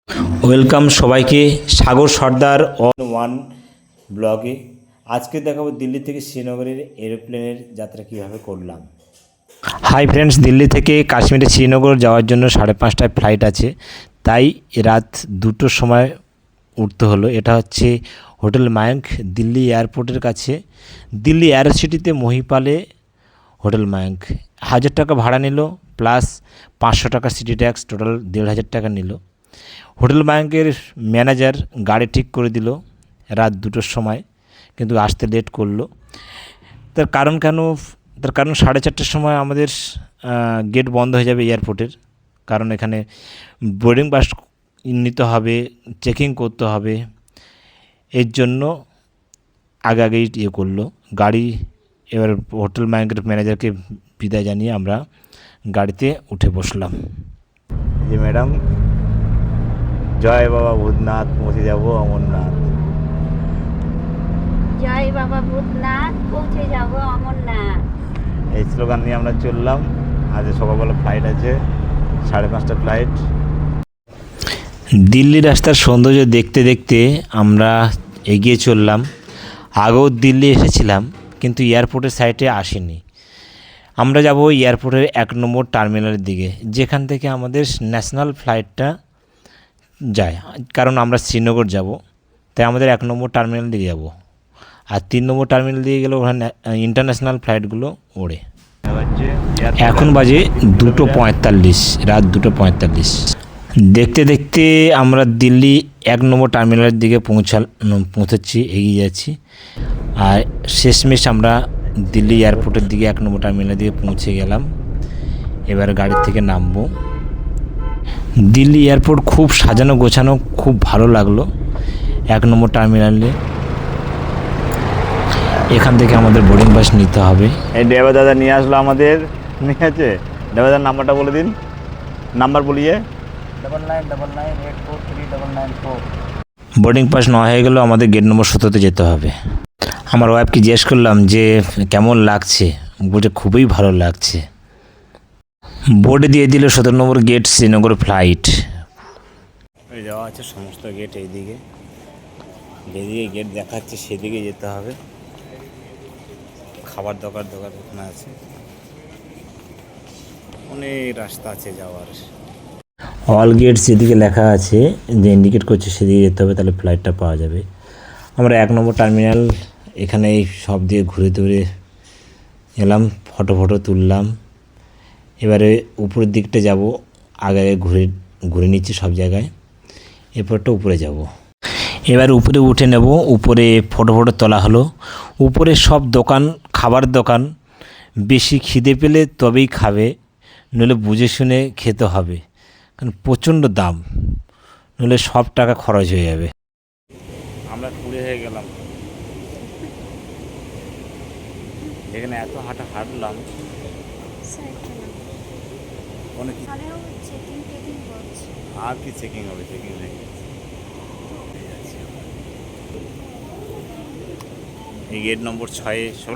Welcome সবাইকে সাগর সর্দার on one ব্লগে। আজকে দেখাবো দিল্লি থেকে শ্রীনগরের এরোপ্লেনের যাত্রা কীভাবে করলাম। হাই ফ্রেন্ডস, দিল্লি থেকে কাশ্মীরে শ্রীনগর যাওয়ার জন্য 5:30টায় ফ্লাইট আছে, তাই রাত 2টোর সময় উঠতে হলো। এটা হচ্ছে হোটেল মায়াঙ্ক, দিল্লি এয়ারপোর্টের কাছে, দিল্লি এয়ার সিটিতে মহিপালে হোটেল মায়াঙ্ক। 1000 টাকা ভাড়া নিল, প্লাস 500 টাকা সিটি ট্যাক্স, টোটাল 1500 টাকা নিল। হোটেল ব্যাংকের ম্যানেজার গাড়ি ঠিক করে দিল রাত 2টোর সময়, কিন্তু আসতে লেট করলো। তার কারণ 4:30টার সময় আমাদের গেট বন্ধ হয়ে যাবে এয়ারপোর্টের, কারণ এখানে বোর্ডিং পাস নিতে হবে, চেকিং করতে হবে। এর জন্য আগেই করলো গাড়ি। এবার হোটেল ব্যাংকের ম্যানেজারকে বিদায় জানিয়ে আমরা গাড়িতে উঠে বসলাম। যে ম্যাডাম, জয় বাবা ভূতনাথ, পৌঁছে যাবো অমরনাথ। জয় বাবা ভূতনাথ, পৌঁছে যাব অমরনাথ। এই স্লোগান নিয়ে আমরা চললাম। আজ সকালবেলা ফ্লাইট আছে, 5:30টা ফ্লাইট। দিল্লি রাস্তার সৌন্দর্য দেখতে দেখতে আমরা এগিয়ে চললাম। আগেও দিল্লি এসেছিলাম, কিন্তু এয়ারপোর্টের সাইডে আসিনি। আমরা যাব এয়ারপোর্টের 1 নম্বর টার্মিনালের দিকে, যেখান থেকে আমাদের ন্যাশনাল ফ্লাইটটা যায়। কারণ আমরা শ্রীনগর যাব, তাই আমাদের 1 নম্বর টার্মিনাল দিয়ে যাব, আর 3 নম্বর টার্মিনাল দিয়ে গেলে ওখানে ইন্টারন্যাশনাল ফ্লাইটগুলো ওড়ে। এখন বাজে 2:45, রাত 2:45। দেখতে দেখতে আমরা দিল্লি 1 নম্বর টার্মিনালের দিকে পৌঁছাচ্ছি, এগিয়ে যাচ্ছি। আর শেষমেশ আমরা দিল্লি এয়ারপোর্টের দিকে 1 নম্বর টার্মিনালের দিকে পৌঁছে গেলাম। এবার গাড়ির থেকে নামবো। দিল্লি এয়ারপোর্ট খুব সাজানো গোছানো, খুব ভালো লাগলো। 1 নম্বর টার্মিনালে এখান থেকে আমাদের বোর্ডিং পাস নিতে হবে। এই ড্রাইভার দাদা নিয়ে আসলো আমাদের, নিয়ে আছে। ড্রাইভার দাদার নাম্বারটা বলে দিন, নাম্বার বলিয়ে। 9999843994। বোর্ডিং পাস নেওয়া হয়ে গেল, আমাদের গেট নম্বর 17তে যেতে হবে। আমার ওয়াইফকে জিজ্ঞেস করলাম যে কেমন লাগছে, বলছে খুবই ভালো লাগছে। বোর্ডে দিয়ে দিল 17 নম্বর গেট, শ্রীনগর ফ্লাইট। ওই দেওয়া আছে সমস্ত গেট, এইদিকে যেদিকে গেট দেখাচ্ছে সেদিকে যেতে হবে। খাবার দোকান ওখানে আছে, অনেক রাস্তা আছে যাওয়ার। অল গেট যেদিকে লেখা আছে, যে ইন্ডিকেট করছে সেদিকে যেতে হবে, তাহলে ফ্লাইটটা পাওয়া যাবে। আমরা 1 নম্বর টার্মিনাল এখানে সব দিয়ে ঘুরে ঘুরে এলাম, ফটো তুললাম। এবারে উপরের দিকটা যাব, আগে ঘুরে নিচ্ছি সব জায়গায়। এরপরটা উপরে যাব। এবার উপরে উঠে নেব। উপরে ফটো তোলা হলো। উপরে সব দোকান, খাবার দোকান। বেশি খিদে পেলে তবেই খাবে, নইলে বুঝে শুনে খেতে হবে, কারণ প্রচণ্ড দাম, নইলে সব টাকা খরচ হয়ে যাবে। আমরা কুড়ে হয়ে গেলাম, এখানে এত হাঁটলাম। অনেক আর কি চেকিং হবে, চেকিং হয়ে গেছে। এই গেট নম্বর 6 সব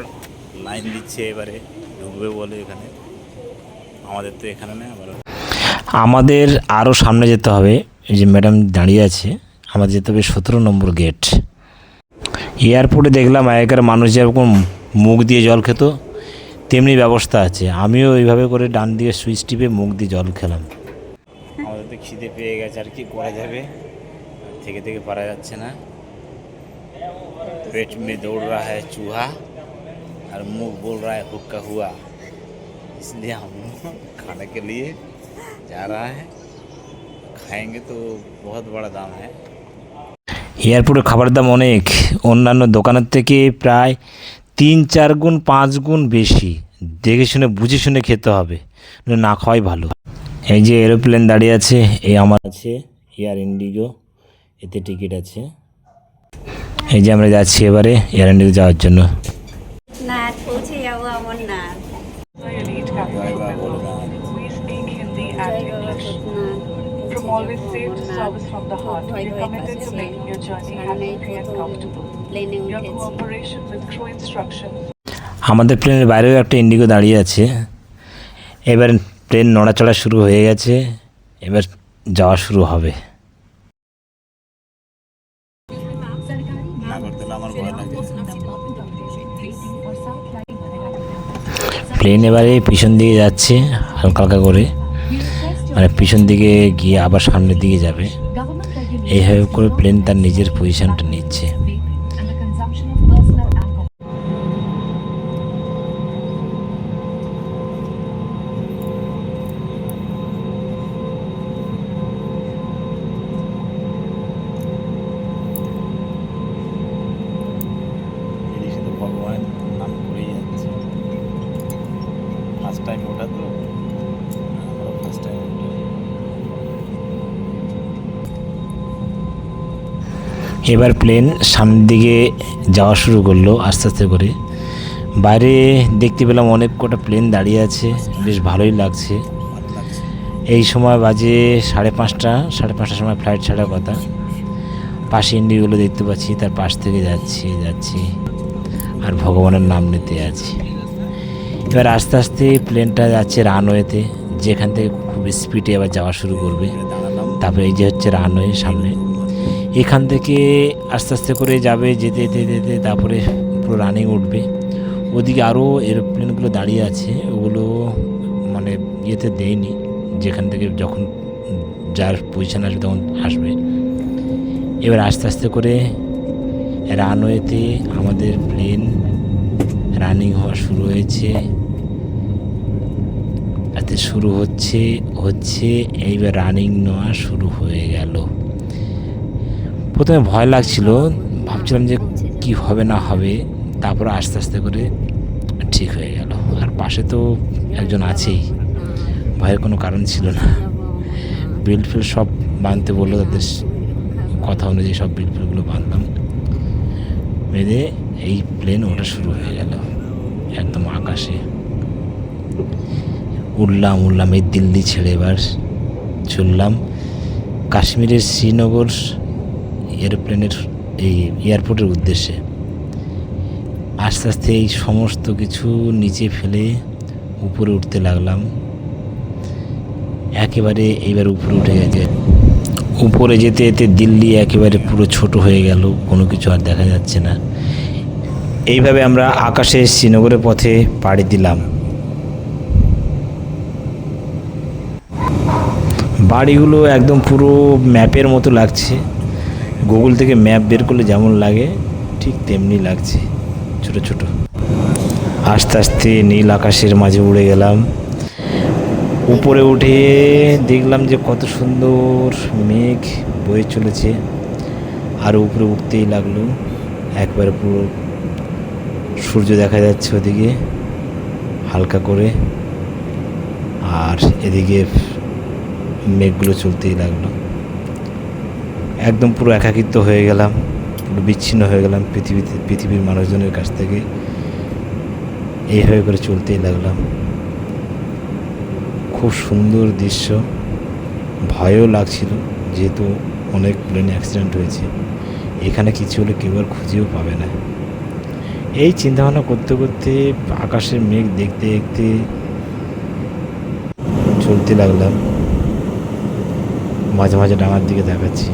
লাইন দিচ্ছে, এবারে ঢুকবে বলে এখানে। আমাদের তো এখানে নেই, আমাদের আরও সামনে যেতে হবে। এই যে ম্যাডাম দাঁড়িয়ে আছে, আমাদের যেতে হবে 17 নম্বর গেট। এয়ারপোর্টে দেখলাম আগেকার মানুষ যেরকম মুখ দিয়ে জল খেত, তেমনি ব্যবস্থা আছে। আমিও এইভাবে করে ডান দিয়ে সুইচ টিপে মুখ দিয়ে জল খেলাম। আমাদের তো খিদে পেয়ে গেছে, আর কি করা যাবে, থেকে পারা যাচ্ছে না। पेट में दौड़ रहा है चूहा और मुंह बोल रहा है हुक्का हुआ, इसलिए हम खाने के लिए जा रहा है। खाएंगे तो बहुत बड़ा दाम है। এয়ারপোর্টে খাবারের দাম অনেক, অন্যান্য দোকানের থেকে প্রায় 3-4 গুণ 5 গুণ বেশি। দেখে শুনে বুঝে শুনে খেতে হবে, না খাওয়াই ভালো। এই যে এরোপ্লেন দাঁড়িয়ে আছে, এই আমার আছে এয়ার ইন্ডিগো, এতে টিকিট আছে। এই যে আমরা যাচ্ছি এবারে এয়ার ইন্ডিগো যাওয়ার জন্য। না, পৌঁছে যাব অমরনাথ। আমাদের প্লেনের বাইরেও একটা ইন্ডিগো দাঁড়িয়ে আছে। এবার প্লেন নড়াচড়া শুরু হয়ে গেছে, এবার যাওয়া শুরু হবে। প্লেন এবারে পিছন দিকে যাচ্ছে হালকা হালকা করে, মানে পিছন দিকে গিয়ে আবার সামনের দিকে যাবে। এইভাবে করে প্লেন তার নিজের পজিশনটা নিচ্ছে। ভগবান নাম করেই যাচ্ছে। ফার্স্ট টাইম ওটা তো, ফার্স্ট টাইম ওটা। এবার প্লেন সামনের দিকে যাওয়া শুরু করলো আস্তে আস্তে করে। বাইরে দেখতে পেলাম অনেক কটা প্লেন দাঁড়িয়ে আছে, বেশ ভালোই লাগছে। এই সময় বাজে 5:30, 5:30টার সময় ফ্লাইট ছাড়ার কথা। পাশে ইন্ডিগুলো দেখতে পাচ্ছি, তার পাশ থেকে যাচ্ছি আর ভগবানের নাম নিতে আছি। এবার আস্তে আস্তে প্লেনটা যাচ্ছে রানওয়েতে, যেখান থেকে খুব স্পিডে আবার যাওয়া শুরু করবে। তারপরে এই যে হচ্ছে রানওয়ে সামনে, এখান থেকে আস্তে আস্তে করে যাবে, যেতে যেতে যেতে তারপরে পুরো রানিং উঠবে। ওদিকে আরও এরোপ্লেনগুলো দাঁড়িয়ে আছে, ওগুলো মানে ইয়েতে দেয়নি, যেখান থেকে যখন যার পজিশন আসবে তখন আসবে। এবার আস্তে আস্তে করে রানওয়েতে আমাদের প্লেন রানিং হওয়া শুরু হয়েছে, এতে শুরু হচ্ছে এইবার রানিং নেওয়া শুরু হয়ে গেল। প্রথমে ভয় লাগছিল, ভাবছিলাম যে কি হবে না হবে, তারপরে আস্তে আস্তে করে ঠিক হয়ে গেল। আর পাশে তো একজন আছেই, ভয়ের কোনো কারণ ছিল না। বেল্ট ফেল্ট সব বাঁধতে বললো, তাদের কথা অনুযায়ী সব বেল্ট ফেল্টগুলো বাঁধলাম, বেঁধে এই প্লেন ওটা শুরু হয়ে গেল একদম আকাশে। উড়লাম এই দিল্লি ছেড়ে এবার চললাম কাশ্মীরের শ্রীনগর এরোপ্লেনের এই এয়ারপোর্টের উদ্দেশ্যে। আস্তে আস্তে এই সমস্ত কিছু নিচে ফেলে উপরে উঠতে লাগলাম। একেবারে এইবার উপরে উঠে গেছে। উপরে যেতে যেতে দিল্লি একেবারে পুরো ছোট হয়ে গেল, কোনো কিছু আর দেখা যাচ্ছে না। এইভাবে আমরা আকাশে শ্রীনগরের পথে পাড়ি দিলাম। বাড়িগুলো একদম পুরো ম্যাপের মতো লাগছে, গুগল থেকে ম্যাপ বের করলে যেমন লাগে ঠিক তেমনি লাগছে, ছোট ছোট। আস্তে আস্তে নীল আকাশের মাঝে উড়ে গেলাম। উপরে উঠে দেখলাম যে কত সুন্দর মেঘ বয়ে চলেছে, আর উপরে উঠতেই লাগলো। একবারে পুরো সূর্য দেখা যাচ্ছে ওদিকে হালকা করে, আর এদিকে মেঘগুলো চলতেই লাগলো। একদম পুরো একাকিত্ব হয়ে গেলাম, পুরো বিচ্ছিন্ন হয়ে গেলাম পৃথিবীর মানুষজনের কাছ থেকে। এইভাবে করে চলতেই লাগলাম। খুব সুন্দর দৃশ্য, ভয়ও লাগছিল, যেহেতু অনেক প্লেনে অ্যাক্সিডেন্ট হয়েছে। এখানে কিছু হলে কেউ আর খুঁজেও পাবে না। এই চিন্তাভাবনা করতে করতে আকাশের মেঘ দেখতে দেখতে চলতে লাগলাম। মাঝে মাঝে ডাঙার দিকে দেখাচ্ছি,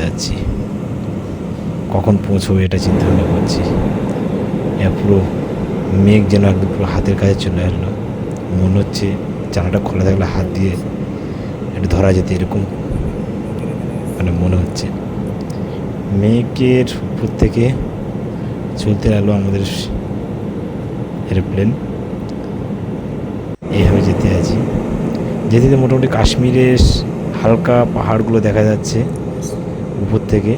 যাচ্ছি, কখন পৌঁছবো এটা চিন্তা ভাবনা করছি। পুরো মেঘ যেন একদম পুরো হাতের কাছে চলে আসলো, মনে হচ্ছে জানাটা খোলা থাকলে হাত দিয়ে একটু ধরা যেত, এরকম মানে মনে হচ্ছে। মেঘের উপর থেকে চলতে লাগলো আমাদের এরোপ্লেন। এইভাবে যেতে যেতে মোটামুটি কাশ্মীরের হালকা পাহাড়গুলো দেখা যাচ্ছে উপর থেকে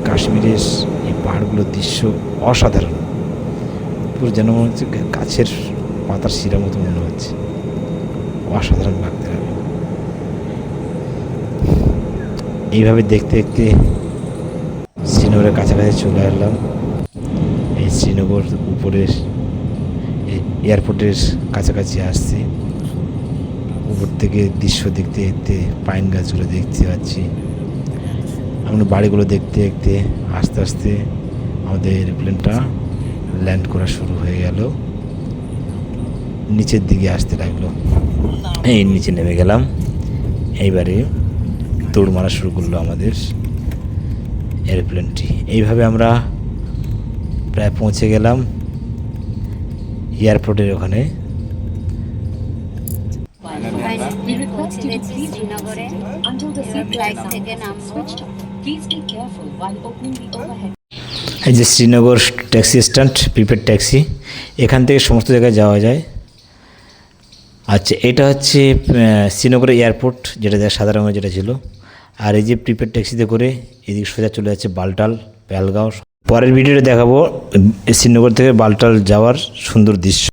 কাশ্মীরের এই পাহাড়গুলোর দৃশ্য অসাধারণ, পুরো যেন মনে হচ্ছে গাছের পাতার শিরা মতো মনে হচ্ছে, অসাধারণ লাগতে লাগে। এইভাবে দেখতে দেখতে শ্রীনগরের কাছাকাছি চলে আসলাম। এই শ্রীনগর উপরের এয়ারপোর্টের কাছাকাছি আসছি। উপর থেকে দৃশ্য দেখতে দেখতে পাইন গাছগুলো দেখতে পাচ্ছি। আমরা বাড়িগুলো দেখতে দেখতে আস্তে আস্তে আমাদের এরোপ্লেনটা ল্যান্ড করা শুরু হয়ে গেল, নিচের দিকে আসতে লাগলো। এই নিচে নেমে গেলাম। এইবারে দৌড় মারা শুরু করলো আমাদের এরোপ্লেনটি। এইভাবে আমরা প্রায় পৌঁছে গেলাম এয়ারপোর্টের ওখানে। ফাইনালি পৌঁছে গেছি শ্রীনগরে। এবার ফ্লাইট থেকে নামবো। এই যে Srinagar taxi stand, prepaid taxi, এখান থেকে সমস্ত জায়গায় যাওয়া যায়। আচ্ছা, এটা হচ্ছে শ্রীনগরের এয়ারপোর্ট, যেটা সাদা রঙের যেটা ছিল। আর এই যে প্রিপেড ট্যাক্সিতে করে এদিকে সোজা চলে যাচ্ছে বালটাল, পেহেলগাঁও। পরের ভিডিওতে দেখাবো শ্রীনগর থেকে বালটাল যাওয়ার সুন্দর দৃশ্য।